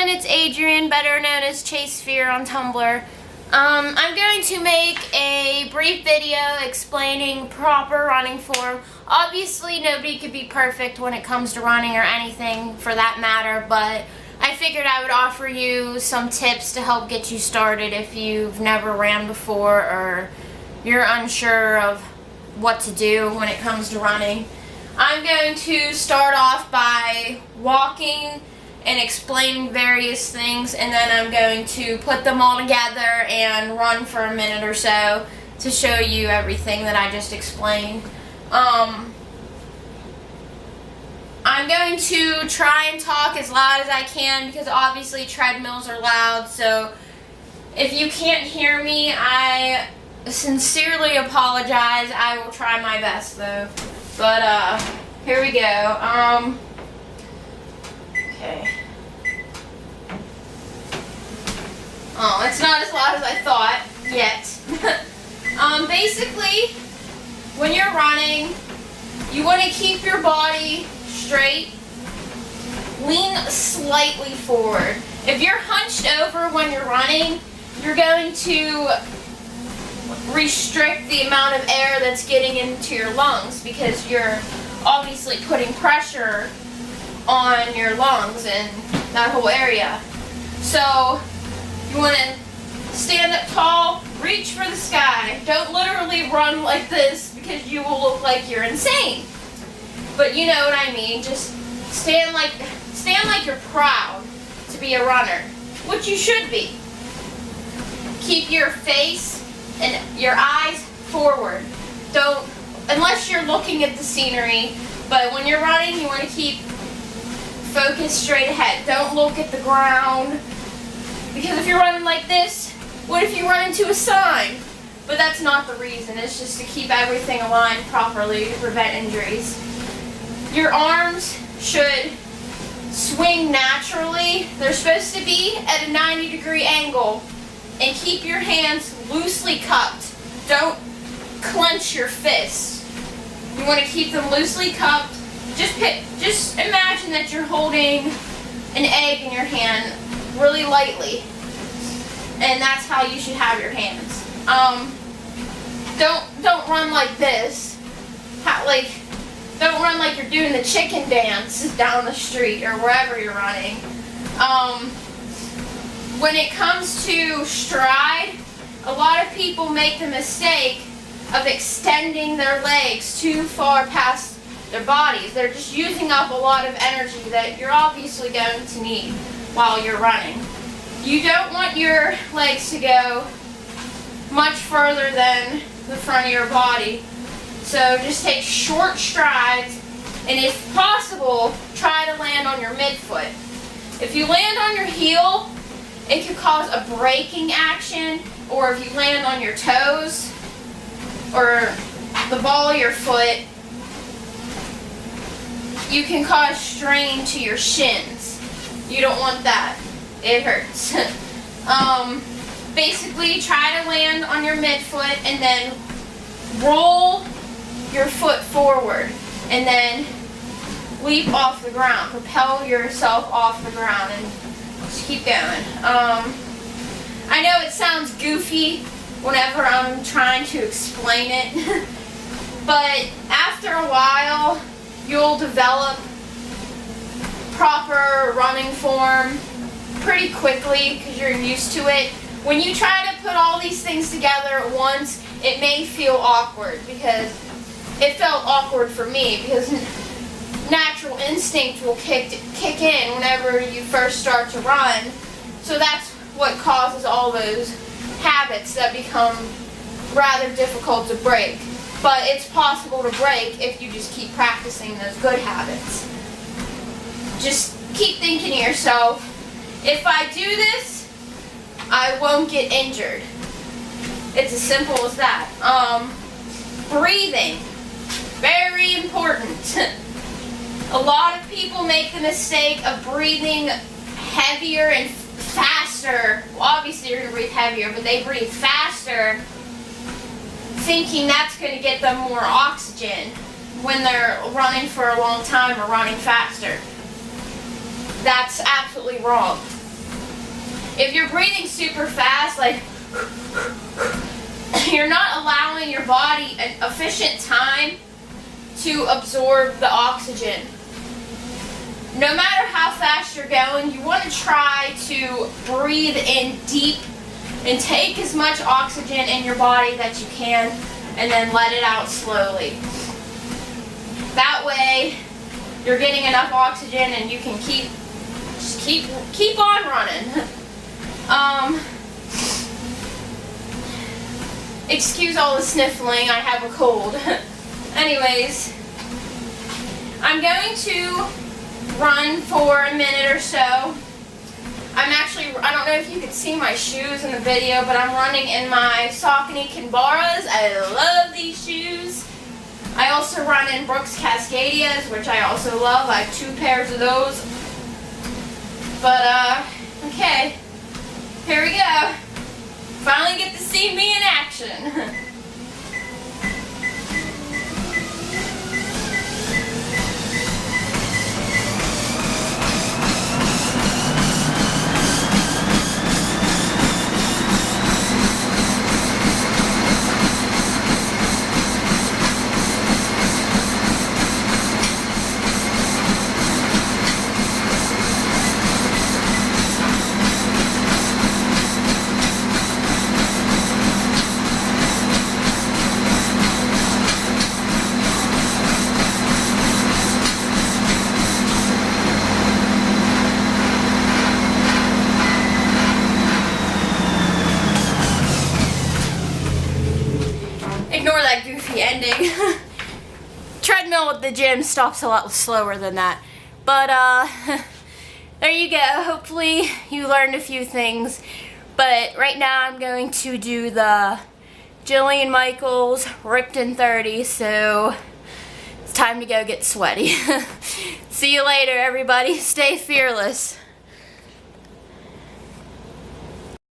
everyone, it's Adrian, better known as Chase Fear on Tumblr. I'm going to make a brief video explaining proper running form. Obviously, nobody could be perfect when it comes to running or anything for that matter, but I figured I would offer you some tips to help get you started if you've never ran before or you're unsure of what to do when it comes to running. I'm going to start off by walking and explaining various things, and then I'm going to put them all together and run for a minute or so to show you everything that I just explained. I'm going to try and talk as loud as I can because obviously treadmills are loud, so if you can't hear me, I sincerely apologize. I will try my best though. But here we go. Okay. Oh, it's not as loud as I thought yet. Basically, when you're running, you want to keep your body straight, lean slightly forward. If you're hunched over when you're running, you're going to restrict the amount of air that's getting into your lungs because you're obviously putting pressure on your lungs and that whole area. So you want to stand up tall, reach for the sky. Don't literally run like this because you will look like you're insane. But you know what I mean. Just stand like you're proud to be a runner, which you should be. Keep your face and your eyes forward. Don't, unless you're looking at the scenery, but when you're running, you want to keep focused straight ahead. Don't look at the ground. Because if you're running like this, what if you run into a sign? But that's not the reason. It's just to keep everything aligned properly to prevent injuries. Your arms should swing naturally. They're supposed to be at a 90-degree angle. And keep your hands loosely cupped. Don't clench your fists. You want to keep them loosely cupped. Just imagine that you're holding an egg in your hand really lightly, and that's how you should have your hands. Don't run like this. Don't run like you're doing the chicken dance down the street or wherever you're running. When it comes to stride, a lot of people make the mistake of extending their legs too far past their bodies. They're just using up a lot of energy that you're obviously going to need while you're running. You don't want your legs to go much further than the front of your body. So just take short strides, and if possible, try to land on your midfoot. If you land on your heel, it could cause a braking action, or if you land on your toes or the ball of your foot, you can cause strain to your shins. You don't want that. It hurts. Basically, try to land on your midfoot and then roll your foot forward and then leap off the ground. Propel yourself off the ground and just keep going. I know it sounds goofy whenever I'm trying to explain it, but after a while, you'll develop proper running form pretty quickly because you're used to it. When you try to put all these things together at once, it may feel awkward because it felt awkward for me because natural instinct will kick in whenever you first start to run. So that's what causes all those habits that become rather difficult to break. But it's possible to break if you just keep practicing those good habits. Just keep thinking to yourself, if I do this, I won't get injured. It's as simple as that. Breathing, very important. A lot of people make the mistake of breathing heavier and faster. Well, obviously you're going to breathe heavier, but they breathe faster, thinking that's going to get them more oxygen when they're running for a long time or running faster. That's absolutely wrong. if you're breathing super fast, like you're not allowing your body an efficient time to absorb the oxygen. No matter how fast you're going, you want to try to breathe in deep and take as much oxygen in your body that you can, and then let it out slowly. That way, you're getting enough oxygen and you can keep on running. Excuse all the sniffling, I have a cold. Anyways, I'm going to run for a minute or so. I don't know if you can see my shoes in the video, but I'm running in my Saucony Kinvaras. I love these shoes. I also run in Brooks Cascadias, which I also love. I have 2 pairs of those. But, okay. Here we go. Finally get to see me in action. Ignore that goofy ending. Treadmill at the gym stops a lot slower than that. But, there you go. Hopefully you learned a few things. But right now I'm going to do the Jillian Michaels Ripped in 30, so it's time to go get sweaty. See you later, everybody. Stay fearless.